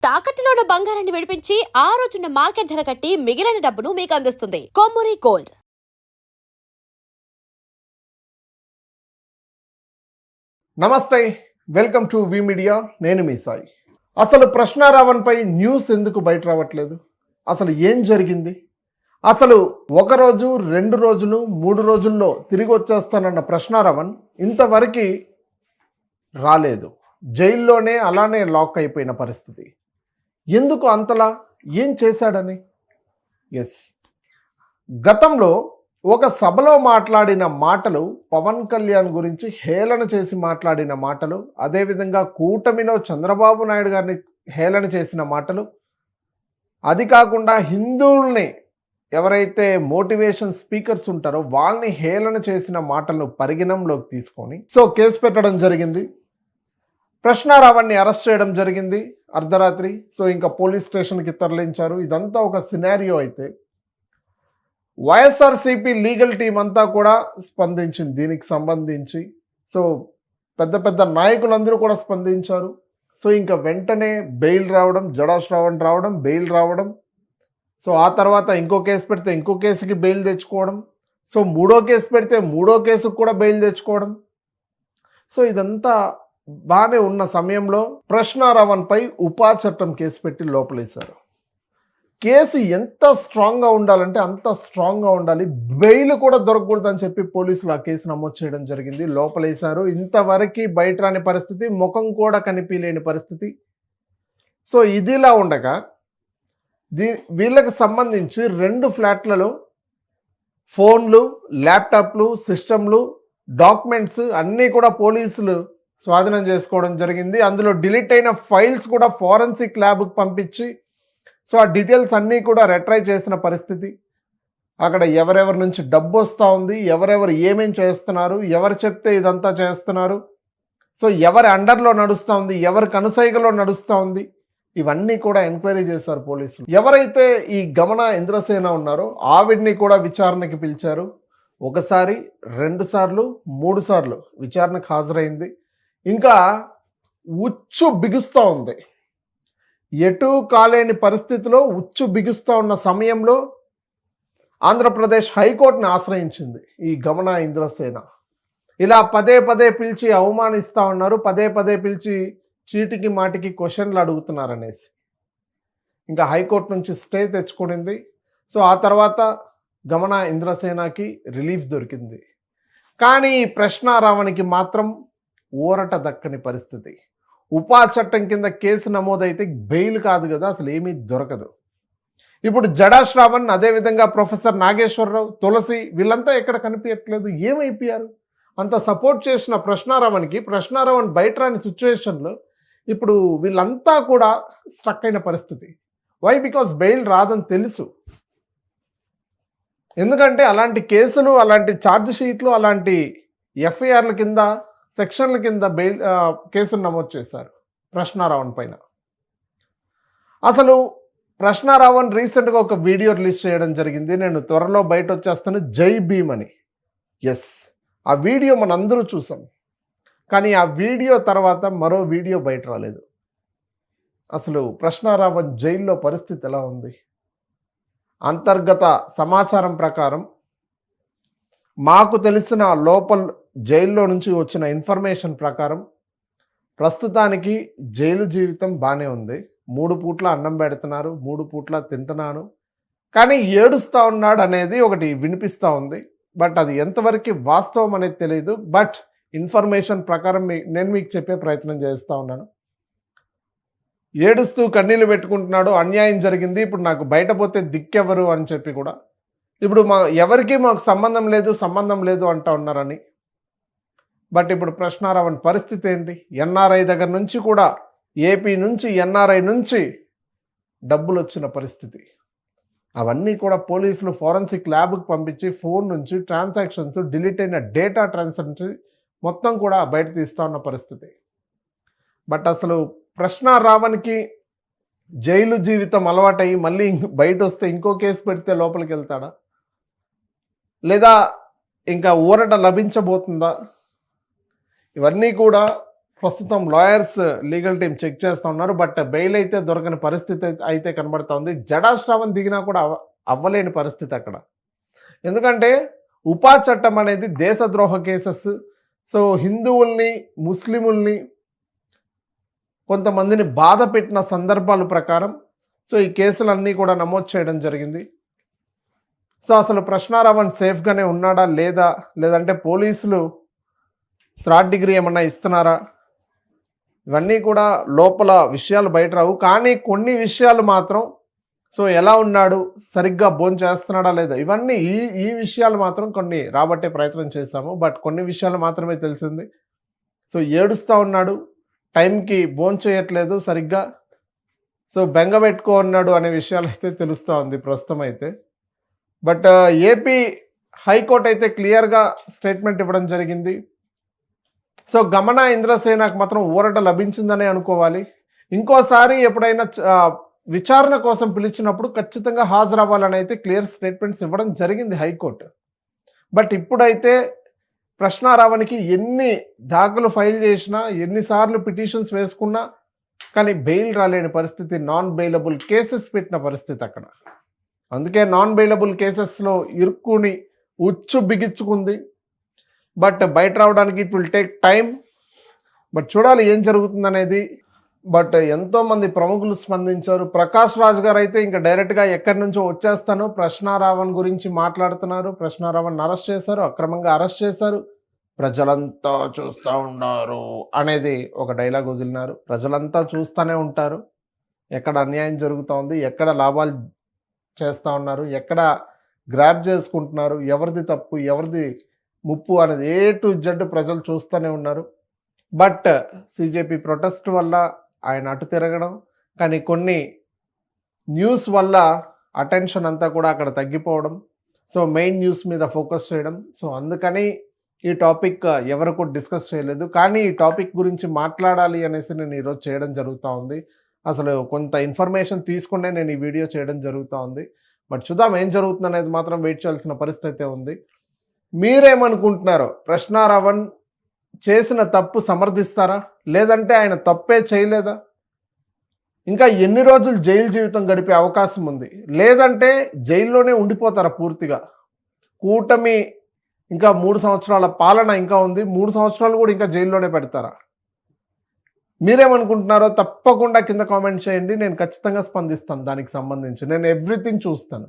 తాకట్టులో ఉన్న బంగారాన్ని విడిపించి ఆ రోజున్న మార్కెట్ ధర కట్టి మిగిలిన డబ్బును మీకు అందిస్తుంది కొమ్మూరి గోల్డ్. నమస్తే, వెల్కమ్ టు వి మీడియా. నేను మీ సాయి. అసలు ప్రశ్నారావణ్పై న్యూస్ ఎందుకు బయట రావట్లేదు? అసలు ఏం జరిగింది? అసలు ఒకరోజు 2 రోజులు 3 రోజుల్లో తిరిగి వచ్చేస్తానన్న ప్రశ్నారావణ్ ఇంతవరకు రాలేదు. జైల్లోనే అలానే లాక్ అయిపోయిన పరిస్థితి. ఎందుకు అంతలా? ఏం చేశాడని? గతంలో ఒక సభలో మాట్లాడిన మాటలు, పవన్ కళ్యాణ్ గురించి హేళన చేసి మాట్లాడిన మాటలు, అదేవిధంగా కూటమిలో చంద్రబాబు నాయుడు గారిని హేళన చేసిన మాటలు, అది కాకుండా హిందువుల్ని ఎవరైతే మోటివేషన్ స్పీకర్స్ ఉంటారో వాళ్ళని హేళన చేసిన మాటలను పరిగణంలోకి తీసుకొని కేసు పెట్టడం జరిగింది. ప్రశ్నారావణ్ని అరెస్ట్ చేయడం జరిగింది అర్ధరాత్రి. ఇంకా పోలీస్ స్టేషన్కి తరలించారు. ఇదంతా ఒక సినారియో అయితే వైఎస్ఆర్సీపీ లీగల్ టీం అంతా కూడా స్పందించింది దీనికి సంబంధించి. పెద్ద పెద్ద నాయకులందరూ కూడా స్పందించారు. ఇంకా వెంటనే బెయిల్ రావడం, జడా శ్రావణ్ రావడం, బెయిల్ రావడం. ఆ తర్వాత ఇంకో కేసు పెడితే ఇంకో కేసుకి బెయిల్ తెచ్చుకోవడం. మూడో కేసు పెడితే మూడో కేసుకు కూడా బెయిల్ తెచ్చుకోవడం. ఇదంతా బాగానే ఉన్న సమయంలో ప్రశ్నారావణ్పై ఉపా చట్టం కేసు పెట్టి లోపలేశారు. కేసు ఎంత స్ట్రాంగ్గా ఉండాలంటే అంత స్ట్రాంగ్గా ఉండాలి. బెయిల్ కూడా దొరకకూడదని చెప్పి పోలీసులు ఆ కేసు నమోదు చేయడం జరిగింది. లోపలేశారు. ఇంతవరకు బయట రాని పరిస్థితి, ముఖం కూడా కనిపించలేని పరిస్థితి. ఇదిలా ఉండగా వీళ్ళకి సంబంధించి 2 ఫ్లాట్లలో ఫోన్లు, ల్యాప్టాప్లు, సిస్టమ్లు, డాక్యుమెంట్స్ అన్నీ కూడా పోలీసులు స్వాధీనం చేసుకోవడం జరిగింది. అందులో డిలీట్ అయిన ఫైల్స్ కూడా ఫోరెన్సిక్ ల్యాబ్కి పంపించి ఆ డీటెయిల్స్ అన్నీ కూడా రెట్రై చేసిన పరిస్థితి. అక్కడ ఎవరెవరి నుంచి డబ్బు వస్తూ ఉంది, ఎవరెవరు ఏమేం చేస్తున్నారు, ఎవరు చెప్తే ఇదంతా చేస్తున్నారు, ఎవరి అండర్లో నడుస్తూ ఉంది, ఎవరి కనుసైగలో నడుస్తూ ఉంది, ఇవన్నీ కూడా ఎంక్వైరీ చేశారు పోలీసులు. ఎవరైతే ఈ గమన ఇంద్రసేన ఉన్నారో ఆవిడ్ని కూడా విచారణకి పిలిచారు. 1 సారి, 2 సార్లు, 3 సార్లు విచారణకు హాజరైంది. ఇంకా ఉచ్చు బిగుస్తూ ఉంది. ఎటు కాలేని పరిస్థితిలో ఉచ్చు బిగుస్తూ ఉన్న సమయంలో ఆంధ్రప్రదేశ్ హైకోర్టుని ఆశ్రయించింది ఈ గమన ఇంద్రసేన. ఇలా పదే పదే పిలిచి అవమానిస్తూ ఉన్నారు, పదే పదే పిలిచి చీటికి మాటికి క్వశ్చన్లు అడుగుతున్నారనేసి ఇంకా హైకోర్టు నుంచి స్టే తెచ్చుకునింది. ఆ తర్వాత గమన ఇంద్రసేనకి రిలీఫ్ దొరికింది. కానీ ఈ ప్రశ్నారావణ్కి మాత్రం ఊరట దక్కని పరిస్థితి. ఉపా చట్టం కింద కేసు నమోదైతే బెయిల్ కాదు కదా, అసలు ఏమీ దొరకదు. ఇప్పుడు జడా శ్రావణ్, అదేవిధంగా ప్రొఫెసర్ నాగేశ్వరరావు, తులసి వీళ్ళంతా ఎక్కడ కనిపించట్లేదు. ఏమైపోయారు? అంత సపోర్ట్ చేసిన ప్రశ్నారావణ్ బయట రాని సిచ్యువేషన్లో ఇప్పుడు వీళ్ళంతా కూడా స్ట్రక్ అయిన పరిస్థితి. వై? బికాస్ బెయిల్ రాదని తెలుసు. ఎందుకంటే అలాంటి కేసులు, అలాంటి ఛార్జ్ షీట్లు, అలాంటి ఎఫ్ఐఆర్ల కింద, సెక్షన్ల కింద బెయిల్ కేసులు నమోదు చేశారు ప్రశ్నారావణ్ పైన. అసలు ప్రశ్నారావణ్ రీసెంట్గా ఒక వీడియో రిలీజ్ చేయడం జరిగింది. నేను త్వరలో బయట వచ్చేస్తాను, జై భీమ్ అని. ఆ వీడియో మనందరూ చూసాం. కానీ ఆ వీడియో తర్వాత మరో వీడియో బయట రాలేదు. అసలు ప్రశ్నారావణ్ జైల్లో పరిస్థితి ఎలా ఉంది? అంతర్గత సమాచారం ప్రకారం, మాకు తెలిసిన లోపల జైల్లో నుంచి వచ్చిన ఇన్ఫర్మేషన్ ప్రకారం ప్రస్తుతానికి జైలు జీవితం బాగానే ఉంది. 3 పూట్ల అన్నం పెడుతున్నారు, 3 పూట్ల తింటున్నాను, కానీ ఏడుస్తూ ఉన్నాడు అనేది ఒకటి వినిపిస్తూ ఉంది. బట్ అది ఎంతవరకు వాస్తవం అనేది తెలియదు. బట్ ఇన్ఫర్మేషన్ ప్రకారం నేను మీకు చెప్పే ప్రయత్నం చేస్తూ ఉన్నాను. ఏడుస్తూ కన్నీళ్ళు పెట్టుకుంటున్నాడు, అన్యాయం జరిగింది, ఇప్పుడు నాకు బయట పోతే దిక్కెవరు అని చెప్పి కూడా. ఇప్పుడు ఎవరికి మాకు సంబంధం లేదు అంటూ ఉన్నారని. బట్ ఇప్పుడు ప్రశ్నారావణ్ పరిస్థితి ఏంటి? ఎన్ఆర్ఐ దగ్గర నుంచి కూడా, ఏపీ నుంచి, ఎన్ఆర్ఐ నుంచి డబ్బులు వచ్చిన పరిస్థితి. అవన్నీ కూడా పోలీసులు ఫోరెన్సిక్ ల్యాబ్కి పంపించి ఫోన్ నుంచి ట్రాన్సాక్షన్స్, డిలీట్ అయిన డేటా ట్రాన్సాక్షన్ మొత్తం కూడా బయట తీస్తూ ఉన్న పరిస్థితి. బట్ అసలు ప్రశ్నారావణ్కి జైలు జీవితం అలవాటయ్యి మళ్ళీ బయట వస్తే ఇంకో కేసు పెడితే లోపలికి వెళ్తాడా, లేదా ఇంకా ఊరట లభించబోతుందా? ఇవన్నీ కూడా ప్రస్తుతం లాయర్స్ లీగల్ టీం చెక్ చేస్తూ ఉన్నారు. బట్ బెయిల్ అయితే దొరకని పరిస్థితి అయితే కనబడతా ఉంది. జడా శ్రావణ్ దిగినా కూడా అవ్వలేని పరిస్థితి అక్కడ. ఎందుకంటే ఉపా చట్టం అనేది దేశద్రోహ కేసెస్. సో హిందువుల్ని, ముస్లిముల్ని, కొంతమందిని బాధ పెట్టిన సందర్భాల ప్రకారం సో ఈ కేసులన్నీ కూడా నమోదు చేయడం జరిగింది. సో అసలు ప్రశ్నారావణ్ సేఫ్గానే ఉన్నాడా లేదా, లేదంటే పోలీసులు థర్డ్ డిగ్రీ ఏమన్నా ఇస్తున్నారా, ఇవన్నీ కూడా లోపల విషయాలు బయట రావు. కానీ కొన్ని విషయాలు మాత్రం సో ఎలా ఉన్నాడు, సరిగ్గా భోజనం చేస్తున్నాడా లేదా, ఇవన్నీ ఈ విషయాలు మాత్రం కొన్ని రాబట్టే ప్రయత్నం చేశాము. బట్ కొన్ని విషయాలు మాత్రమే తెలిసింది. సో ఏడుస్తూ ఉన్నాడు, టైంకి భోజనం చేయట్లేదు సరిగ్గా, సో బెంగ పెట్టుకో ఉన్నాడు అనే విషయాలు అయితే తెలుస్తూ ఉంది ప్రస్తుతం అయితే. బట్ ఏపీ హైకోర్టు అయితే క్లియర్గా స్టేట్మెంట్ ఇవ్వడం జరిగింది. సో గమన ఇంద్రసేనకు మాత్రం ఊరట లభించిందనే అనుకోవాలి. ఇంకోసారి ఎప్పుడైనా విచారణ కోసం పిలిచినప్పుడు ఖచ్చితంగా హాజరవ్వాలని అయితే క్లియర్ స్టేట్మెంట్స్ ఇవ్వడం జరిగింది హైకోర్టు. బట్ ఇప్పుడైతే ప్రశ్నారావణ్కి ఎన్ని దాఖలు ఫైల్ చేసినా, ఎన్నిసార్లు పిటిషన్స్ వేసుకున్నా కానీ బెయిల్ రాలేని పరిస్థితి, నాన్ బెయిలబుల్ కేసెస్ పెట్టిన పరిస్థితి అక్కడ. అందుకే నాన్ బెయిలబుల్ కేసెస్లో ఇరుక్కుని ఉచ్చు బిగించుకుంది. బట్ బయట రావడానికి it will take time. But చూడాలి ఏం జరుగుతుంది అనేది. బట్ ఎంతోమంది ప్రముఖులు స్పందించారు. ప్రకాష్ రాజ్ గారు అయితే ఇంకా డైరెక్ట్గా ఎక్కడి నుంచో వచ్చేస్తాను, ప్రశ్నారావణ్ గురించి మాట్లాడుతున్నారు, ప్రశ్నారావణ్ అరెస్ట్ చేశారు, అక్రమంగా అరెస్ట్ చేశారు, ప్రజలంతా చూస్తూ ఉన్నారు అనేది ఒక డైలాగ్ వదిలినారు. ప్రజలంతా చూస్తూనే ఉంటారు, ఎక్కడ అన్యాయం జరుగుతూ ఉంది, ఎక్కడ లాభాలు చేస్తూ ఉన్నారు, ఎక్కడ గ్రాప్ చేసుకుంటున్నారు, ఎవరిది తప్పు ఎవరిది ముప్పు అనేది ఏ టు జెడ్ ప్రజలు చూస్తూనే ఉన్నారు. బట్ సిజేపీ ప్రొటెస్ట్ వల్ల ఆయన అటు తిరగడం, కానీ కొన్ని న్యూస్ వల్ల అటెన్షన్ అంతా కూడా అక్కడ తగ్గిపోవడం, సో మెయిన్ న్యూస్ మీద ఫోకస్ చేయడం. సో అందుకని ఈ టాపిక్ ఎవరు కూడా డిస్కస్ చేయలేదు. కానీ ఈ టాపిక్ గురించి మాట్లాడాలి అనేసి నేను ఈరోజు చేయడం జరుగుతూ ఉంది. అసలు కొంత ఇన్ఫర్మేషన్ తీసుకునే నేను ఈ వీడియో చేయడం జరుగుతూ ఉంది. బట్ చూద్దాం ఏం జరుగుతుంది అనేది మాత్రం వెయిట్ చేయాల్సిన పరిస్థితి ఉంది. మీరేమనుకుంటున్నారో, ప్రశ్నారావణ్ చేసిన తప్పు సమర్థిస్తారా, లేదంటే ఆయన తప్పే చేయలేదా, ఇంకా ఎన్ని రోజులు జైలు జీవితం గడిపే అవకాశం ఉంది, లేదంటే జైల్లోనే ఉండిపోతారా పూర్తిగా? కూటమి ఇంకా 3 సంవత్సరాల పాలన ఇంకా ఉంది, 3 సంవత్సరాలు కూడా ఇంకా జైల్లోనే పెడతారా? మీరేమనుకుంటున్నారో తప్పకుండా కింద కామెంట్ చేయండి. నేను ఖచ్చితంగా స్పందిస్తాను దానికి సంబంధించి. నేను ఎవ్రీథింగ్ చూస్తాను.